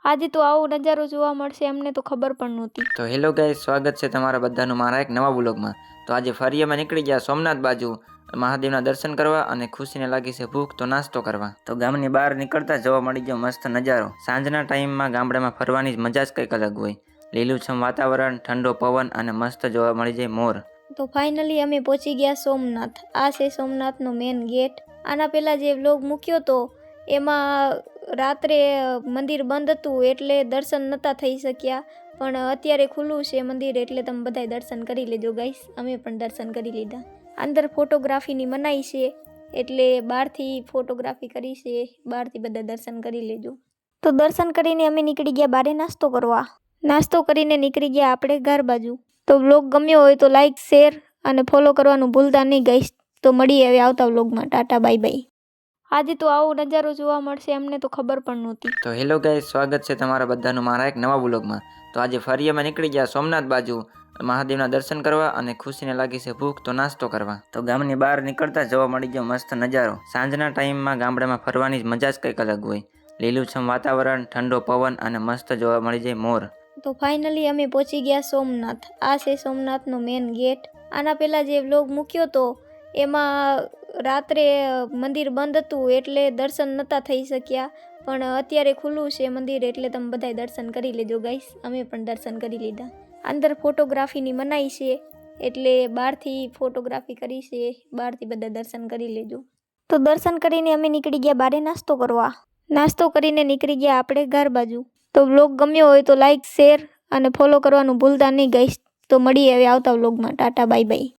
આજે તો આવો નજારો જોવા મળશે અમને તો ખબર પણ નહોતી. તો હેલો ગાઈસ, સ્વાગત છે તમારા બધાનું મારા એક નવા વ્લોગમાં. તો આજે ફરી અમે નીકળી ગયા સોમનાથ બાજુ મહાદેવના દર્શન કરવા અને ખુશીને લાગી છે ભૂખ તો નાસ્તો કરવા. તો ગામની બહાર નીકળતા જોવા મળી ગયો મસ્ત નજારો. સાંજના ટાઈમમાં ગામડામાં ફરવાની મજા જ કંઈક અલગ હોય. લીલુંછમ વાતાવરણ, ઠંડો પવન અને મસ્ત જોવા મળી જાય મોર. તો ફાઇનલી અમે પહોંચી ગયા સોમનાથ. આ છે સોમનાથનો મેન ગેટ. આના પહેલાં જે વ્લોગ મૂક્યો તો એમાં રાત્રે મંદિર બંધ હતું એટલે દર્શન નહોતા થઈ શક્યા, પણ અત્યારે ખુલ્લું છે મંદિર એટલે તમે બધાય દર્શન કરી લેજો ગાઈસ. અમે પણ દર્શન કરી લીધા. અંદર ફોટોગ્રાફીની મનાઈ છે એટલે બહારથી ફોટોગ્રાફી કરી છે, બહારથી બધા દર્શન કરી લેજો. તો દર્શન કરીને અમે નીકળી ગયા બારે નાસ્તો કરવા. નાસ્તો કરીને નીકળી ગયા આપણે ઘર બાજુ. તો વ્લોગ ગમ્યો હોય તો લાઈક, શેર અને ફોલો કરવાનું ભૂલતા નહીં ગાઈસ. તો મળીએ હવે આવતા વ્લોગમાં. Tata, bye bye. આજે તો આવો નજારો જોવા મળશે અમને તો ખબર પણ નહોતી. તો હેલો ગાઈસ, સ્વાગત છે તમારા બધાનું મારા એક નવા વ્લોગમાં. તો આજે ફરી અમે નીકળી ગયા સોમનાથ બાજુ મહાદેવના દર્શન કરવા અને ખુશીને લાગી છે ભૂખ તો નાસ્તો કરવા. તો ગામની બહાર નીકળતા જોવા મળી ગયો મસ્ત નજારો. સાંજના ટાઈમમાં ગામડામાં ફરવાની મજા જ કંઈક અલગ હોય. લીલુંછમ વાતાવરણ, ઠંડો પવન અને મસ્ત જોવા મળી જાય મોર. તો ફાઇનલી અમે પહોંચી ગયા સોમનાથ. આ છે સોમનાથનો મેન ગેટ. આના પહેલાં જે વ્લોગ મૂક્યો તો એમાં રાત્રે મંદિર બંધ હતું એટલે દર્શન નહોતા થઈ શક્યા, પણ અત્યારે ખુલ્લું છે મંદિર એટલે તમે બધાય દર્શન કરી લેજો ગાઈસ. અમે પણ દર્શન કરી લીધા. અંદર ફોટોગ્રાફીની મનાઈ છે એટલે બહારથી ફોટોગ્રાફી કરી છે, બહારથી બધા દર્શન કરી લેજો. તો દર્શન કરીને અમે નીકળી ગયા બારે નાસ્તો કરવા. નાસ્તો કરીને નીકળી ગયા આપણે ઘર બાજુ. તો વ્લોગ ગમ્યો હોય તો લાઈક, શેર અને ફોલો કરવાનું ભૂલતા નહીં ગાઈસ. તો મળીએ હવે આવતા વ્લોગમાં. Tata, bye bye.